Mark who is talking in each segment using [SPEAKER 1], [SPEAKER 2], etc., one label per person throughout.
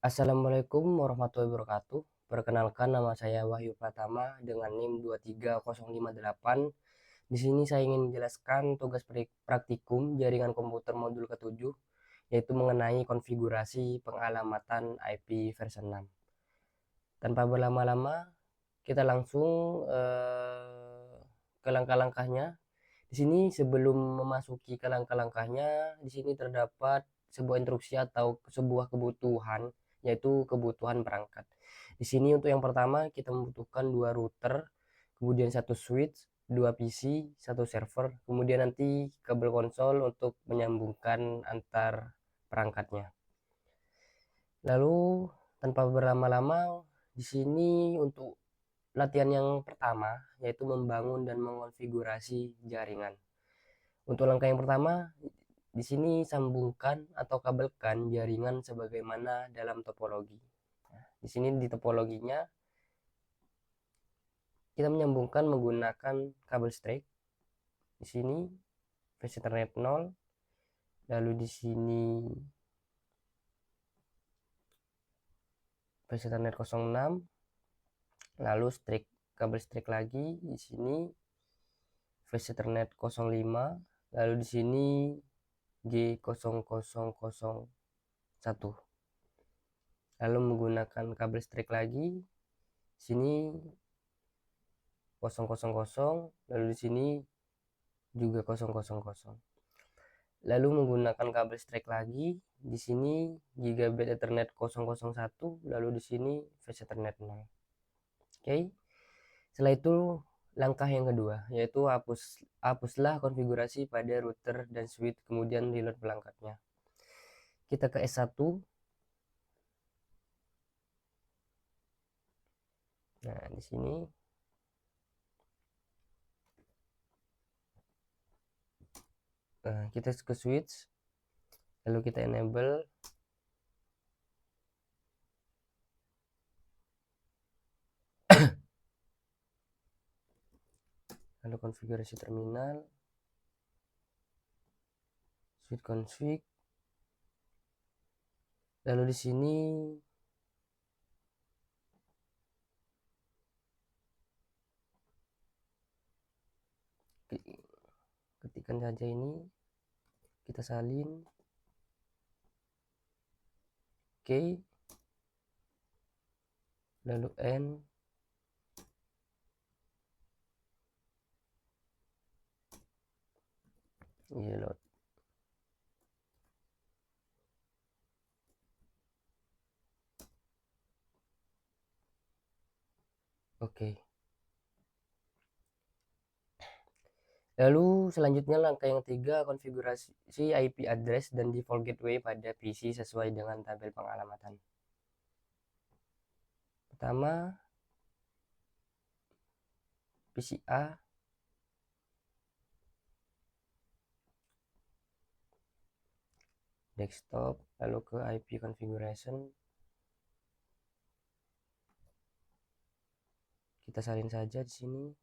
[SPEAKER 1] Assalamualaikum warahmatullahi wabarakatuh. Perkenalkan, nama saya Wahyu Pratama dengan NIM 23058. Di sini saya ingin menjelaskan tugas praktikum jaringan komputer modul ke-7, yaitu mengenai konfigurasi pengalamatan IP versi 6. Tanpa berlama-lama, kita langsung ke langkah-langkahnya. Di sini sebelum memasuki ke langkah-langkahnya, di sini terdapat sebuah instruksi atau sebuah kebutuhan, yaitu kebutuhan perangkat. Di sini untuk yang pertama kita membutuhkan 2 router, kemudian 1 switch, 2 PC, 1 server, kemudian nanti kabel konsol untuk menyambungkan antar perangkatnya. Lalu tanpa berlama-lama, di sini untuk latihan yang pertama yaitu membangun dan mengonfigurasi jaringan. Untuk langkah yang pertama, di sini sambungkan atau kabelkan jaringan sebagaimana dalam topologi. Nah, di sini di topologinya kita menyambungkan menggunakan kabel straight. Di sini versi Ethernet 0, lalu di sini versi Ethernet 06, lalu kabel straight lagi di sini versi Ethernet 05, lalu di sini G0001. Lalu menggunakan kabel straight lagi sini 000, lalu di sini juga 000. Lalu menggunakan kabel straight lagi di sini gigabit Ethernet 001, lalu di sini versi Ethernet 0. Oke. Setelah itu langkah yang kedua yaitu hapuslah konfigurasi pada router dan switch, kemudian reload perangkatnya. Kita ke S1. Nah, di sini kita ke switch, lalu kita enable, lalu konfigurasi terminal, switch config, lalu di sini ketikkan saja ini, kita salin, oke, lalu N, reload. Oke. Lalu selanjutnya langkah yang ketiga, konfigurasi IP address dan default gateway pada PC sesuai dengan tabel pengalamatan. Pertama, PC A, desktop, lalu ke IP configuration, kita salin saja di sini.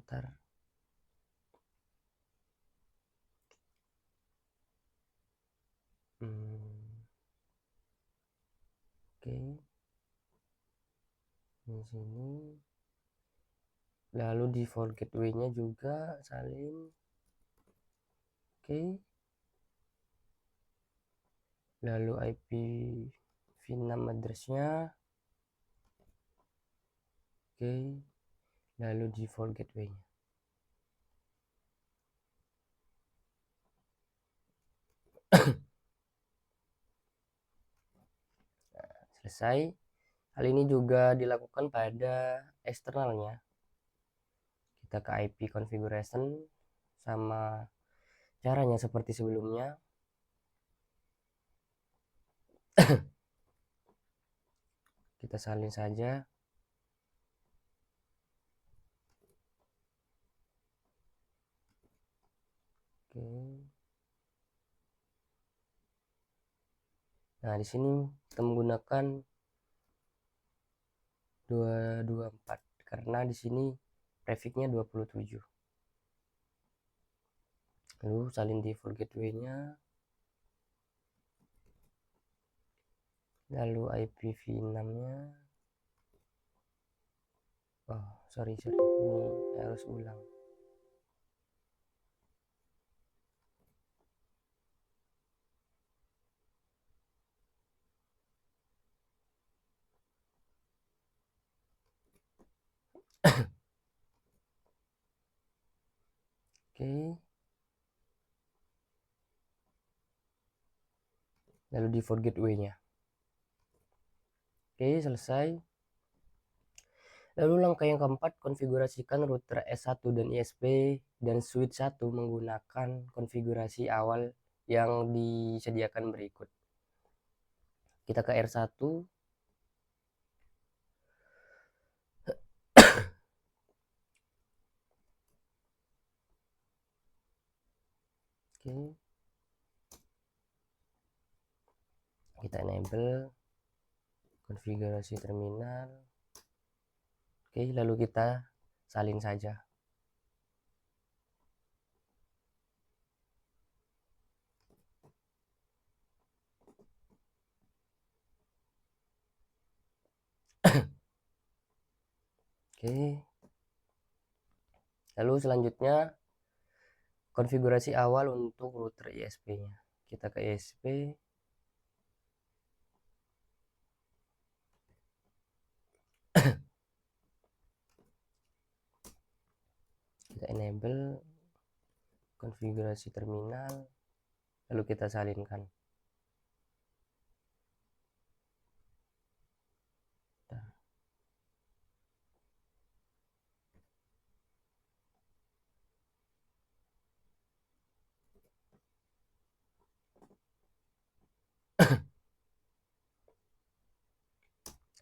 [SPEAKER 1] Ntar. Oke. Di sini. Lalu default gateway-nya juga salin. Oke. Lalu IP v6 address-nya. Oke. Lalu default gateway-nya. Nah, selesai. Hal ini juga dilakukan pada eksternalnya. Kita ke IP configuration, sama caranya seperti sebelumnya. Kita salin saja. Oke. Nah, di sini kita menggunakan 224 karena di sini prefiknya 27. Lalu salin default gateway-nya, lalu IPv6-nya. Oh, sorry, ini harus ulang. Oke. Lalu default gateway-nya. Oke, selesai. Lalu langkah yang keempat, konfigurasikan router S1 dan ISP dan switch 1 menggunakan konfigurasi awal yang disediakan berikut. Kita ke R1. Oke. Kita enable konfigurasi terminal. Oke, lalu kita salin saja. Oke. Lalu selanjutnya konfigurasi awal untuk router ISP-nya. Kita ke ISP. Kita enable konfigurasi terminal, lalu kita salinkan.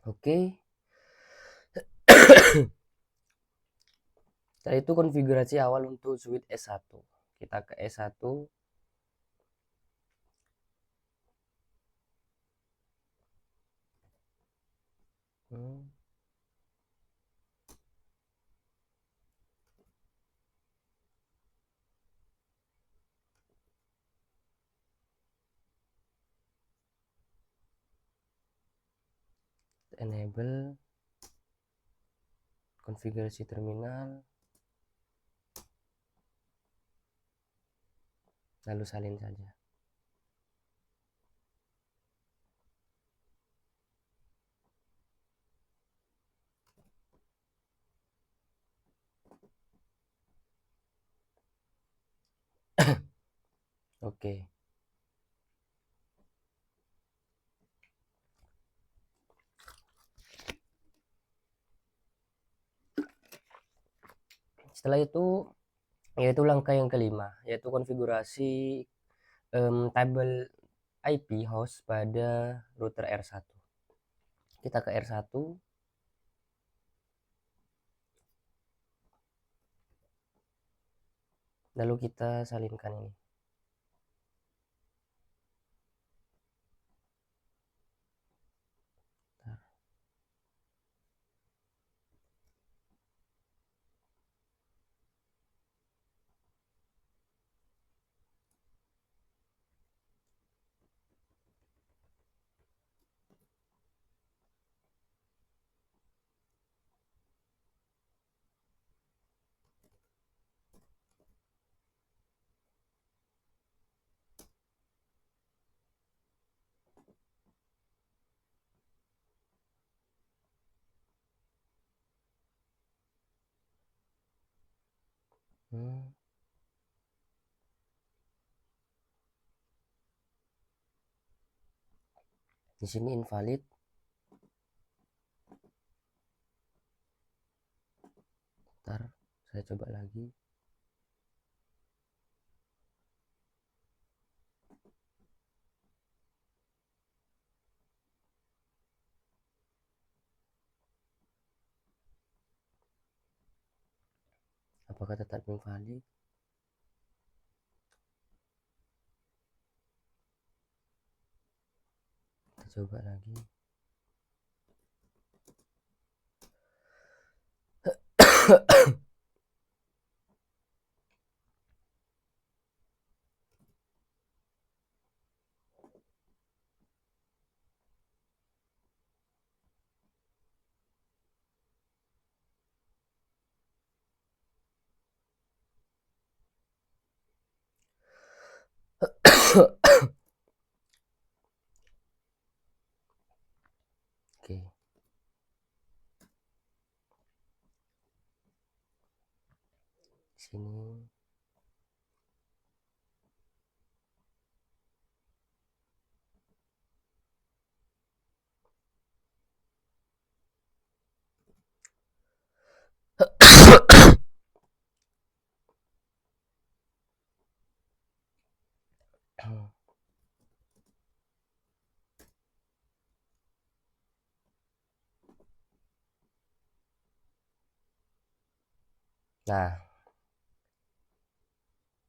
[SPEAKER 1] Oke. Setelah itu konfigurasi awal untuk switch S1. Kita ke S1. Enable konfigurasi terminal, lalu salin saja. Oke. Setelah itu yaitu langkah yang kelima, yaitu konfigurasi tabel IP host pada router R1. Kita ke R1. Lalu kita salinkan ini. Di sini invalid. Ntar saya coba lagi. Apakah tetap invalid? Kita coba lagi. Oke, sini. Nah,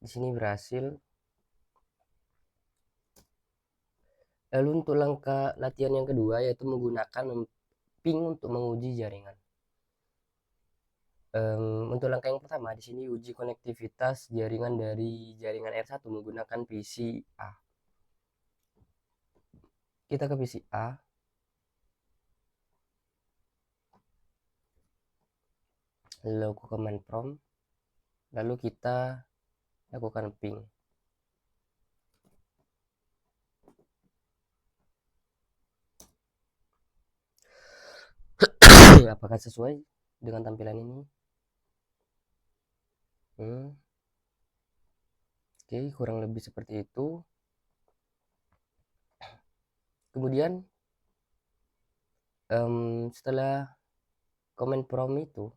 [SPEAKER 1] di sini berhasil. Lalu untuk langkah latihan yang kedua yaitu menggunakan ping untuk menguji jaringan. Untuk langkah yang pertama di sini uji konektivitas jaringan dari jaringan R1 menggunakan PCA. Kita ke PCA. Lalu ke command prompt. Lalu kita lakukan ping. Apakah sesuai dengan tampilan ini? Oke, kurang lebih seperti itu. Kemudian setelah command prompt itu,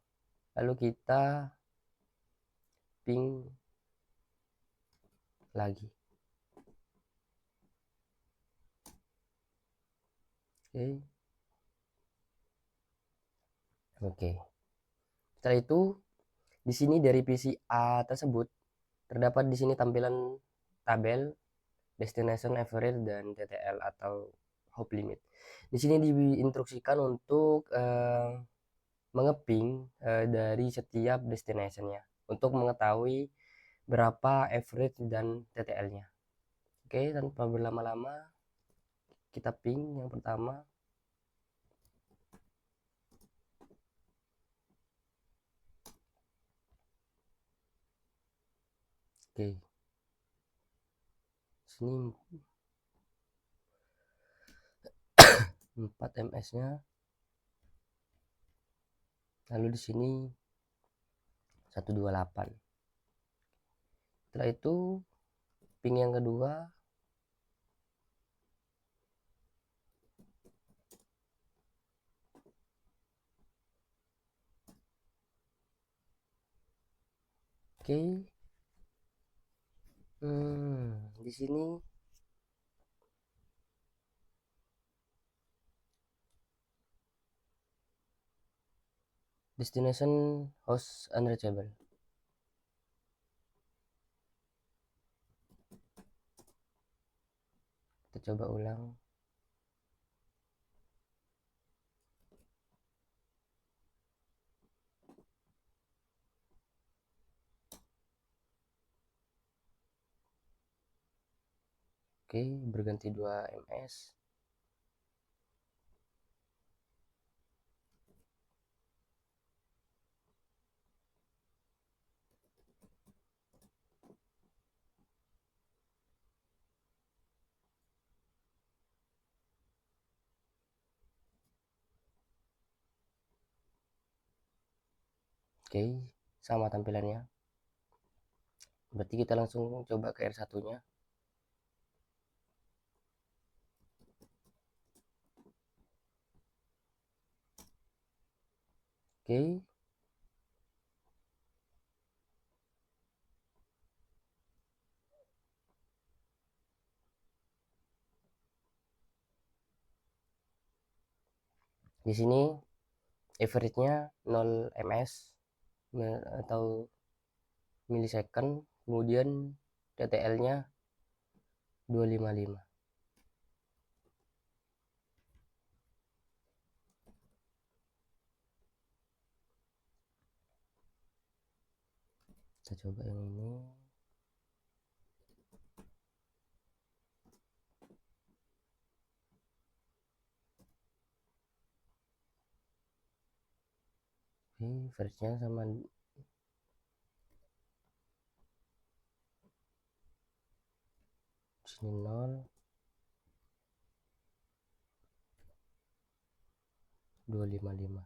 [SPEAKER 1] lalu kita ping lagi. Oke. Setelah itu, di sini dari PCA tersebut terdapat di sini tampilan tabel destination average dan TTL atau hop limit. Di sini diinstruksikan untuk mengeping dari setiap destinationnya untuk mengetahui berapa average dan TTL-nya. Oke, tanpa berlama-lama kita ping yang pertama. Oke, sini 4 ms-nya. Lalu di sini 128. Setelah itu ping yang kedua. Oke. Di sini destination host unreachable. Kita coba ulang. Oke, berganti 2 ms. Oke, sama tampilannya. Berarti kita langsung coba ke R1-nya. Oke. Di sini average-nya 0 ms atau millisecond, kemudian TTL-nya 255. Kita coba yang ini. Oke, verse-nya sama sini 0 255.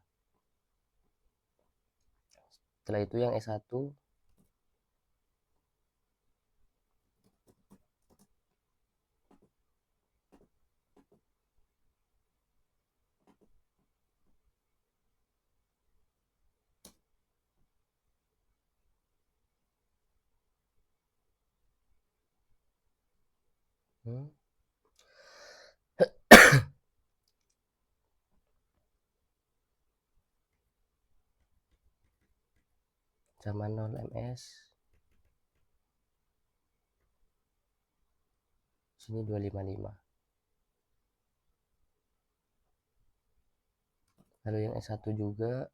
[SPEAKER 1] Setelah itu yang S1 sama 0 ms, sini 255. Lalu yang S1 juga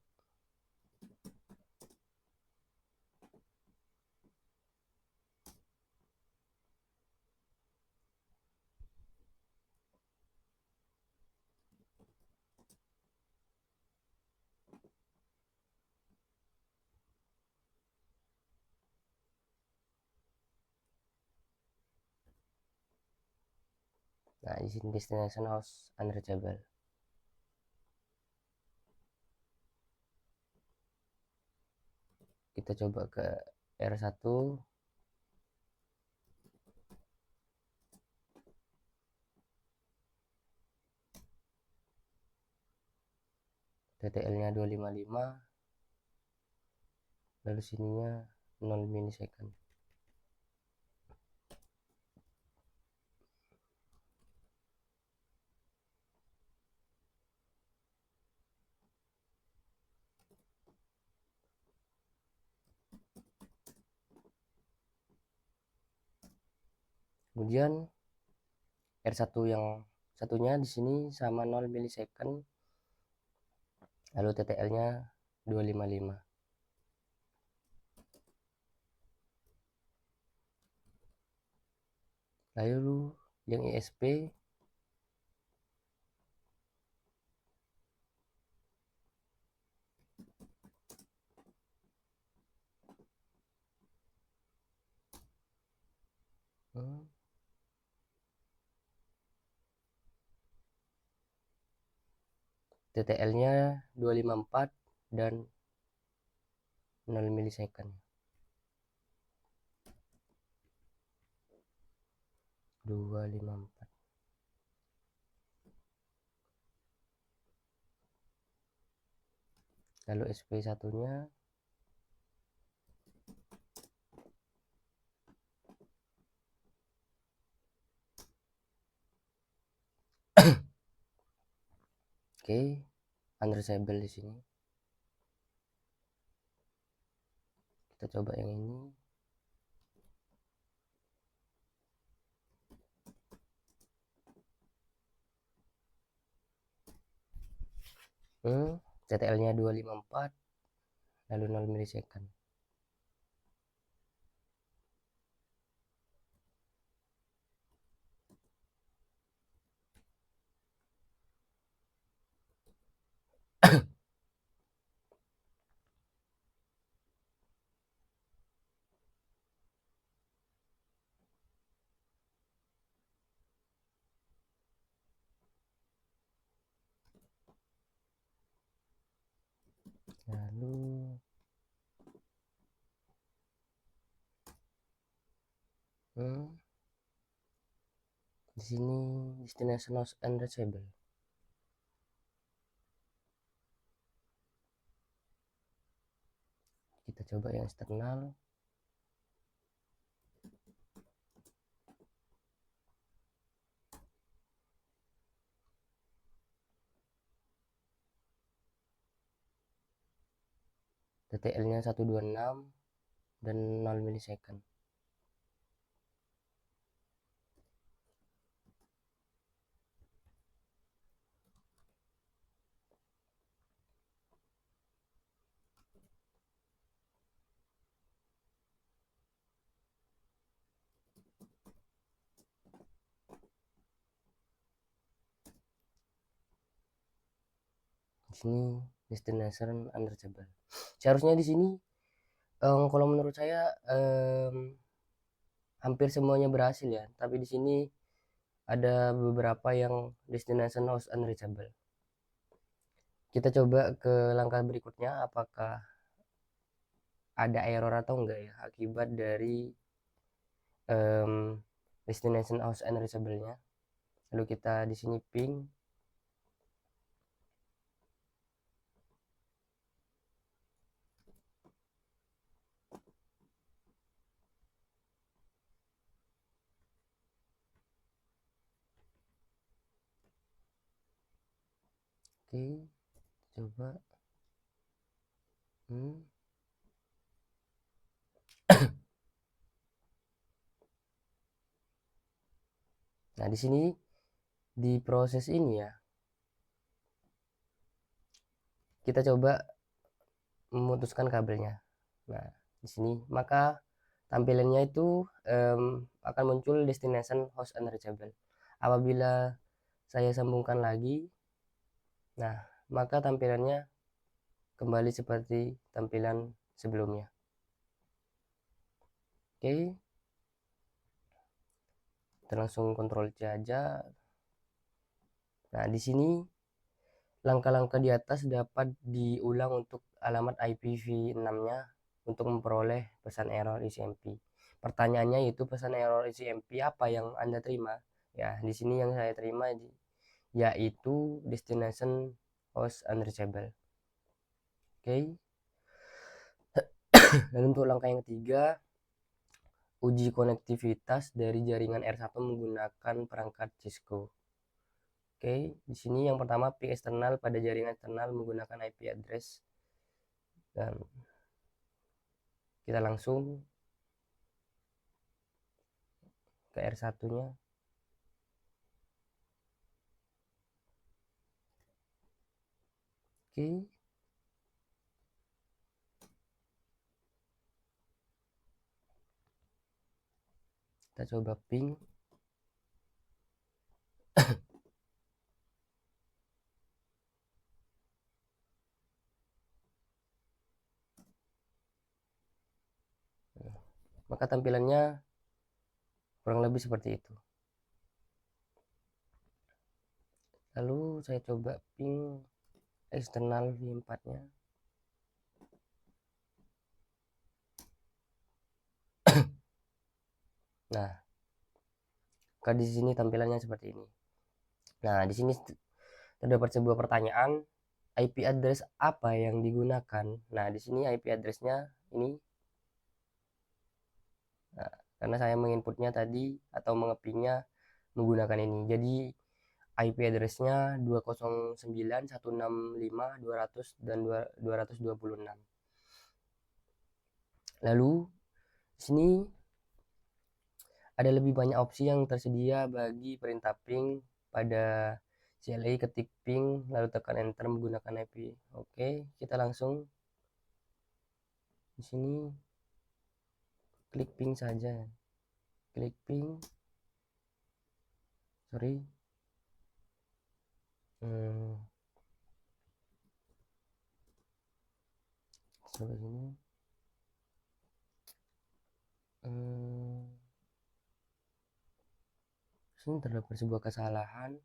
[SPEAKER 1] nah di sini destination house unreachable. Kita coba ke R1 TTL nya 255, lalu sininya 0 milisecond. Kemudian R1 yang satunya di sini sama 0 milisecond, lalu TTL nya 255. Lalu yang ISP TTL nya 254 dan 0 milisecond. 254. Lalu SP satunya oke, unreachable di sini. Kita coba yang ini. TTL nya 254 lalu 0 milisecond. Lalu di sini destination house unreachable. Kita coba yang eksternal. TTL nya 126 dan 0 milisecond. Sini destination unreachable. Seharusnya di sini kalau menurut saya hampir semuanya berhasil ya, tapi di sini ada beberapa yang destination host unreachable. Kita coba ke langkah berikutnya, apakah ada error atau enggak ya akibat dari destination host unreachable-nya. Lalu kita di sini ping. Oke, coba. Nah, di sini di proses ini ya, kita coba memutuskan kabelnya. Nah, di sini maka tampilannya itu akan muncul destination host unreachable. Apabila saya sambungkan lagi, nah maka tampilannya kembali seperti tampilan sebelumnya. Oke, kita langsung Ctrl C aja. Nah, di sini langkah-langkah di atas dapat diulang untuk alamat IPv6-nya untuk memperoleh pesan error ICMP. Pertanyaannya itu pesan error ICMP apa yang Anda terima? Ya, di sini yang saya terima yaitu destination host unreachable. Oke. Dan untuk langkah yang ketiga, uji konektivitas dari jaringan R1 menggunakan perangkat Cisco. Oke, di sini yang pertama ping eksternal pada jaringan eksternal menggunakan IP address. Dan kita langsung ke R1-nya. Oke. Kita coba ping. Maka tampilannya kurang lebih seperti itu. Lalu saya coba ping eksternal V4-nya. Nah, di sini tampilannya seperti ini. Nah, di sini terdapat sebuah pertanyaan, IP address apa yang digunakan? Nah, di sini IP address-nya ini. Nah, karena saya menginputnya tadi atau mengepingnya menggunakan ini. Jadi IP address-nya 209.165.200 dan 226. Lalu di sini ada lebih banyak opsi yang tersedia bagi perintah ping. Pada CLI ketik ping lalu tekan enter menggunakan IP. Oke, kita langsung di sini klik ping saja. Klik ping. Sorry. Coba sini. Sini terdapat sebuah kesalahan.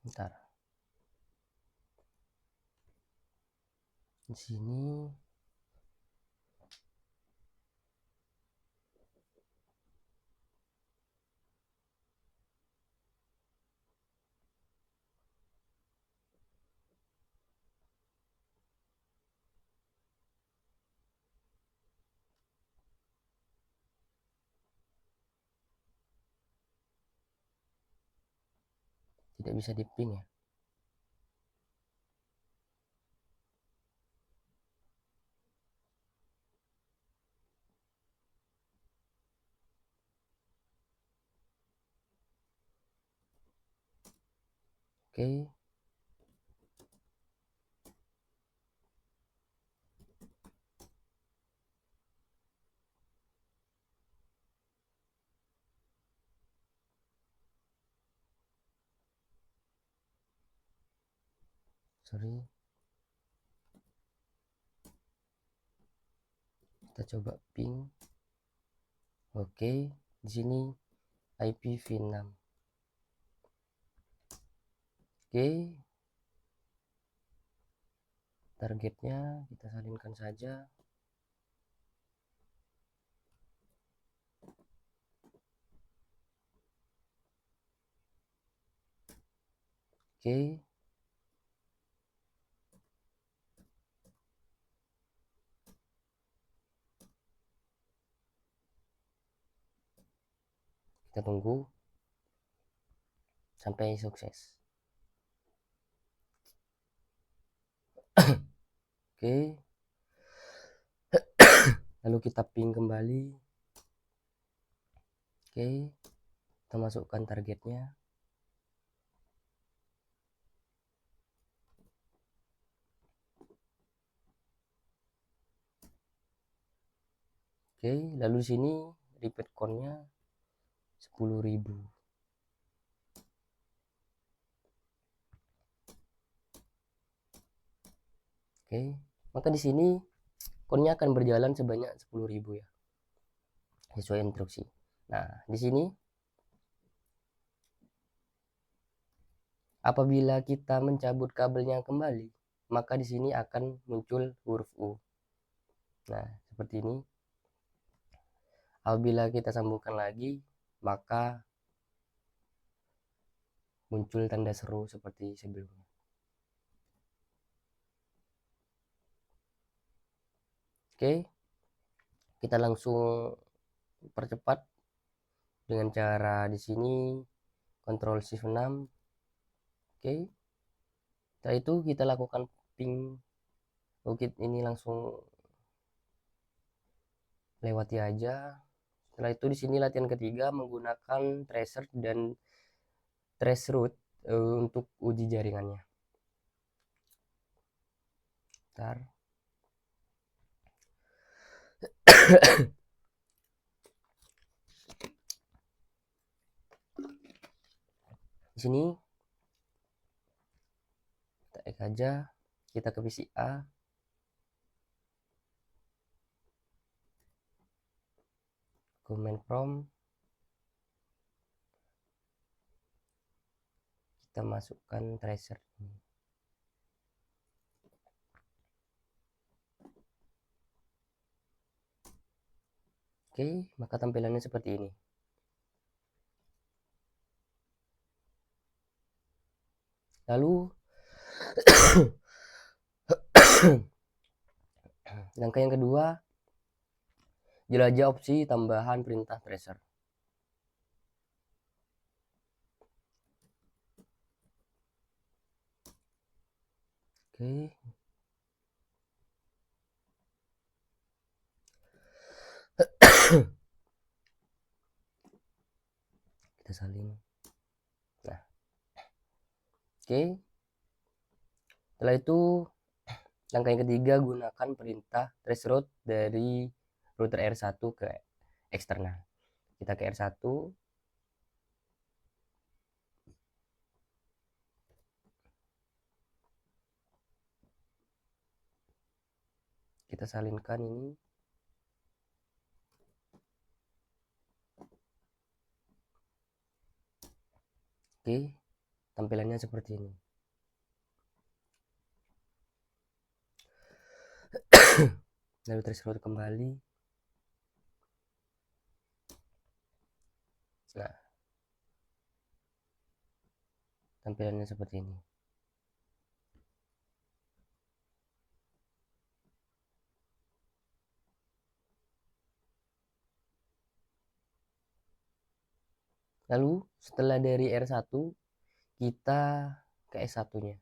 [SPEAKER 1] Bentar. Di sini tidak bisa diping ya. Oke. Sorry. Kita coba ping. Oke, di sini IPv6. Oke. Targetnya kita salinkan saja. Oke. Kita tunggu sampai sukses. Oke. Lalu kita ping kembali. Oke. Kita masukkan targetnya. Oke, lalu di sini repeat count-nya 10.000. Oke, maka di sini count-nya akan berjalan sebanyak 10.000 ya, sesuai instruksi. Nah, di sini apabila kita mencabut kabelnya kembali, maka di sini akan muncul huruf U. Nah, seperti ini. Apabila kita sambungkan lagi, maka muncul tanda seru seperti sebelumnya. Oke, kita langsung percepat dengan cara di sini Ctrl Shift 6. Oke, setelah itu kita lakukan ping. Oke, ini langsung lewati aja. Setelah itu di sini latihan ketiga menggunakan tracer dan traceroute untuk uji jaringannya. Bentar. Di sini kita X aja, kita ke VCA. Command prompt. Kita masukkan tracer ini. Oke, maka tampilannya seperti ini. Lalu langkah yang kedua, jelajah opsi tambahan perintah tracer. Oke. Kita salin. Nah. Oke. Setelah itu langkah yang ketiga, gunakan perintah traceroute dari router R1 ke eksternal. Kita ke R1. Kita salinkan ini. Oke, tampilannya seperti ini. Lalu traceroute kembali. Nah, tampilannya seperti ini. Lalu setelah dari R1 kita ke S1-nya.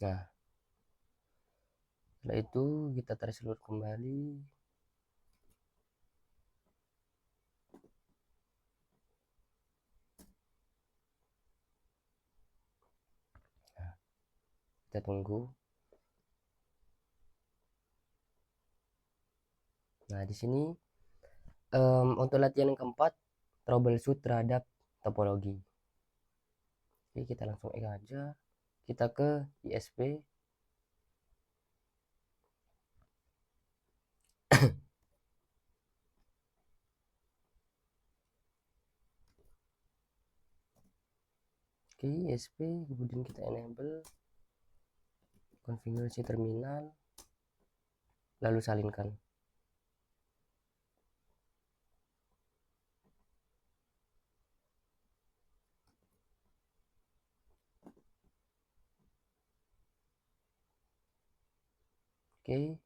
[SPEAKER 1] Nah, setelah itu kita tarik seluruh kembali. Nah, kita tunggu. Nah, di sini untuk latihan yang keempat, troubleshoot terhadap topologi. Oke, kita langsung aja. Kita ke ISP. Oke, ISP, kemudian kita enable konfigurasi terminal, lalu salinkan. Oke,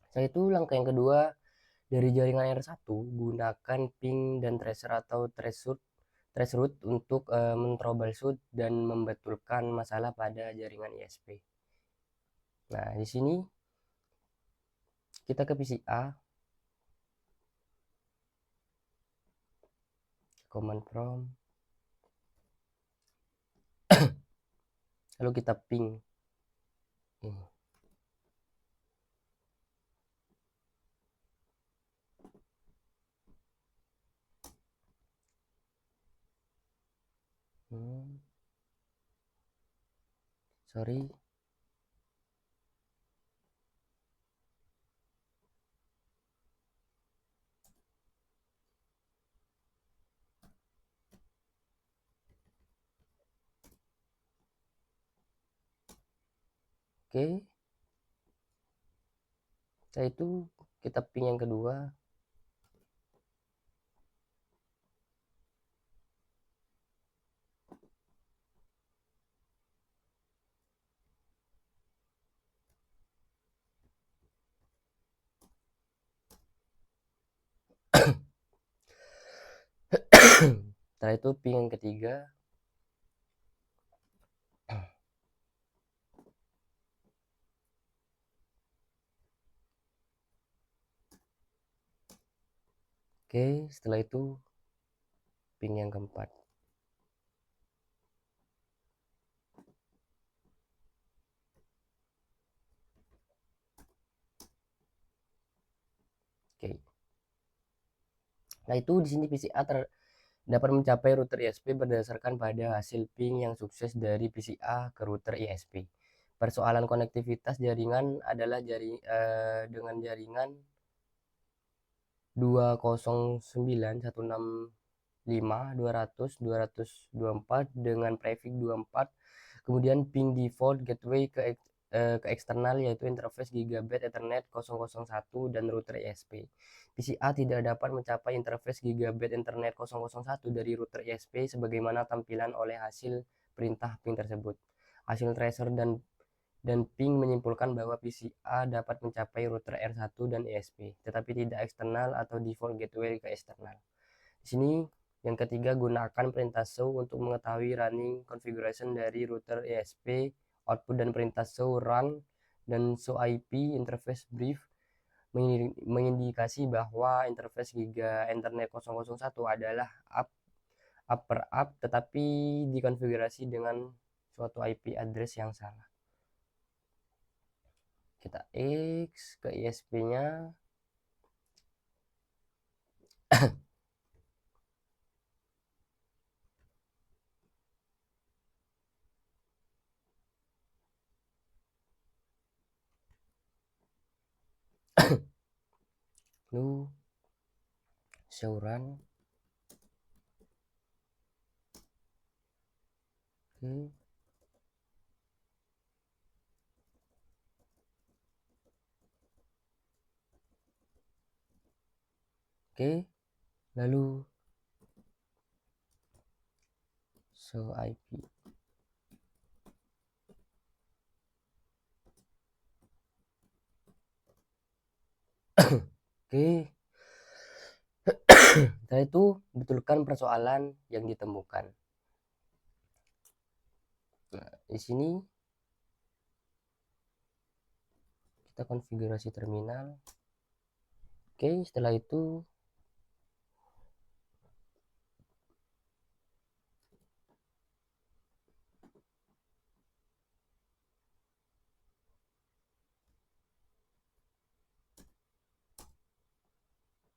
[SPEAKER 1] setelah itu langkah yang kedua, dari jaringan R1 gunakan ping dan tracer atau traceroute untuk men-troubleshoot dan membetulkan masalah pada jaringan ISP. Nah, di sini kita ke PCA, command prompt, lalu kita ping ini. Sorry. Oke, setelah itu kita ping yang kedua. Setelah itu ping yang ketiga. Oke, setelah itu ping yang keempat. Oke. Nah, itu di sini PCA dapat mencapai router ISP berdasarkan pada hasil ping yang sukses dari PCA ke router ISP. Persoalan konektivitas jaringan adalah dengan jaringan 209.165.200.224 dengan prefix 24, kemudian ping default gateway ke eksternal yaitu interface gigabit ethernet 001 dan router ISP. PCA tidak dapat mencapai interface gigabit ethernet 001 dari router ISP sebagaimana tampilan oleh hasil perintah ping tersebut. Hasil tracer dan ping menyimpulkan bahwa PCA dapat mencapai router R1 dan ISP, tetapi tidak eksternal atau default gateway ke eksternal. Di sini yang ketiga, gunakan perintah show untuk mengetahui running configuration dari router ISP, output dan perintah show run dan show IP interface brief mengindikasi bahwa interface Giga Ethernet 001 adalah upper up tetapi dikonfigurasi dengan suatu IP address yang salah. Kita X ke ISP-nya. Lalu show run. Oke. Oke, lalu show IP. Oke. Setelah itu betulkan persoalan yang ditemukan. Nah, di sini kita konfigurasi terminal. Oke, setelah itu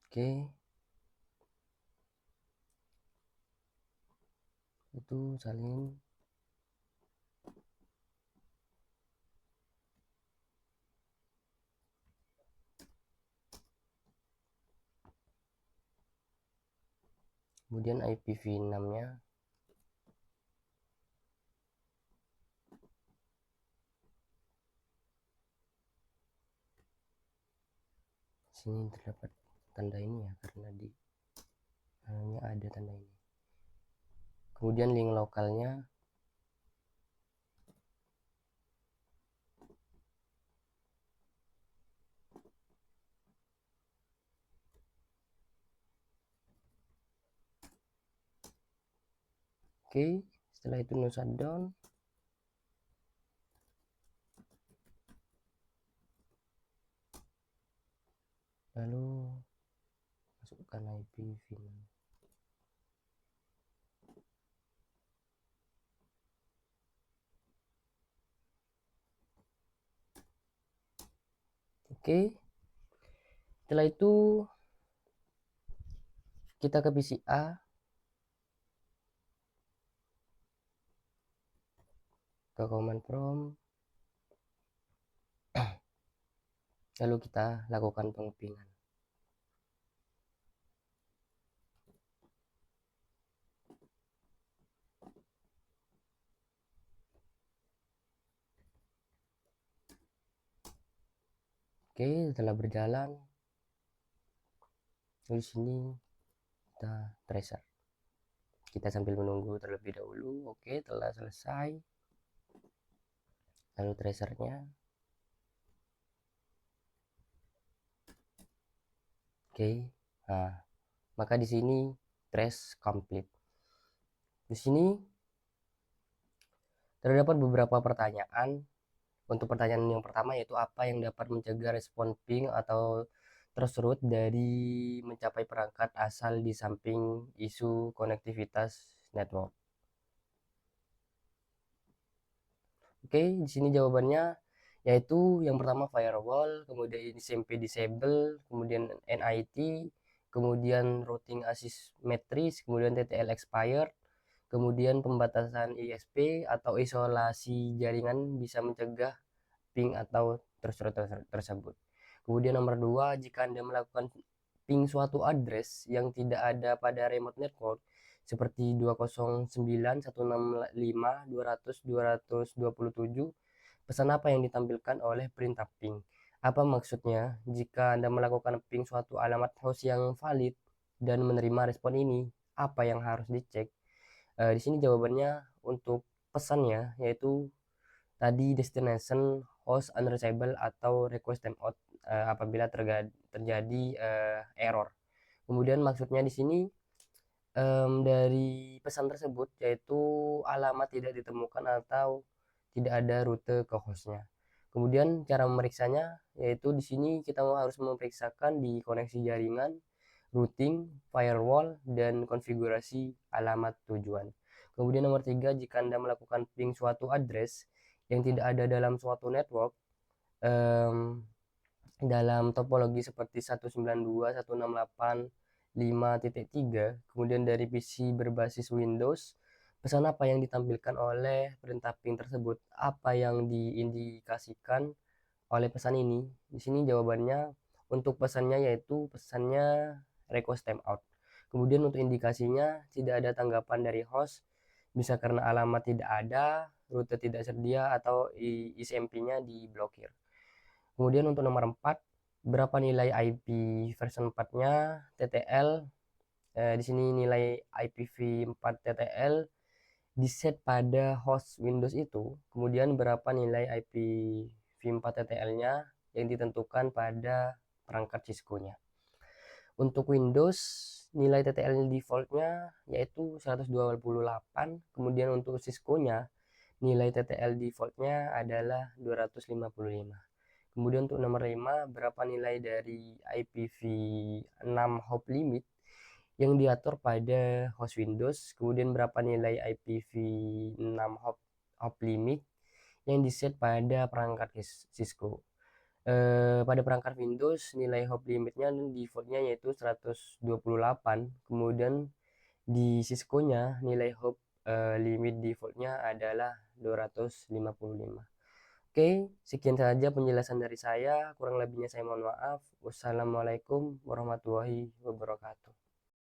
[SPEAKER 1] oke, itu salin. Kemudian IPv6-nya. Sini terdapat tanda ini ya, karena di hanya ada tanda ini. Kemudian link lokalnya. Oke, setelah itu no shutdown. Lalu masukkan IPv6. Oke, setelah itu kita ke PC A, ke command prompt, lalu kita lakukan pengepingan. Oke, setelah berjalan, di sini kita tracer. Kita sambil menunggu terlebih dahulu. Oke, telah selesai. Lalu tracernya. Oke, nah maka di sini trace complete. Di sini terdapat beberapa pertanyaan. Untuk pertanyaan yang pertama yaitu apa yang dapat mencegah respon ping atau threshold dari mencapai perangkat asal di samping isu konektivitas network. Oke, di sini jawabannya yaitu yang pertama firewall, kemudian SMP disable, kemudian NIT, kemudian routing asymmetries, kemudian TTL expired, kemudian pembatasan ISP atau isolasi jaringan bisa mencegah ping atau tersebut. Kemudian nomor 2, jika Anda melakukan ping suatu address yang tidak ada pada remote network seperti 209.165.200.227, pesan apa yang ditampilkan oleh perintah ping? Apa maksudnya? Jika Anda melakukan ping suatu alamat host yang valid dan menerima respon ini, apa yang harus dicek? Di sini jawabannya untuk pesannya yaitu tadi destination host unreachable atau request timeout apabila terjadi error. Kemudian maksudnya di sini dari pesan tersebut yaitu alamat tidak ditemukan atau tidak ada rute ke hostnya. Kemudian cara memeriksanya yaitu di sini kita harus memeriksakan di koneksi jaringan, routing, firewall, dan konfigurasi alamat tujuan. Kemudian nomor 3, jika Anda melakukan ping suatu address yang tidak ada dalam suatu network dalam topologi seperti 192.168.5.3, kemudian dari PC berbasis Windows, pesan apa yang ditampilkan oleh perintah ping tersebut? Apa yang diindikasikan oleh pesan ini? Di sini jawabannya untuk pesannya yaitu pesannya request timeout. Kemudian untuk indikasinya tidak ada tanggapan dari host, bisa karena alamat tidak ada, rute tidak sedia, atau ISMP-nya diblokir. Kemudian untuk nomor 4, berapa nilai IP version 4-nya TTL. Di sini nilai IPv4 TTL diset pada host Windows itu. Kemudian berapa nilai IPv4 TTL-nya yang ditentukan pada perangkat Cisco-nya. Untuk Windows, nilai TTL default-nya yaitu 128. Kemudian untuk Cisco-nya nilai TTL defaultnya adalah 255. Kemudian untuk nomor 5, berapa nilai dari IPv6 hop limit yang diatur pada host Windows, kemudian berapa nilai IPv6 hop limit yang diset pada perangkat Cisco. Pada perangkat Windows nilai hop limitnya defaultnya yaitu 128, kemudian di Cisco-nya nilai hop limit defaultnya adalah 255. Oke, sekian saja penjelasan dari saya. Kurang lebihnya saya mohon maaf. Wassalamualaikum warahmatullahi wabarakatuh.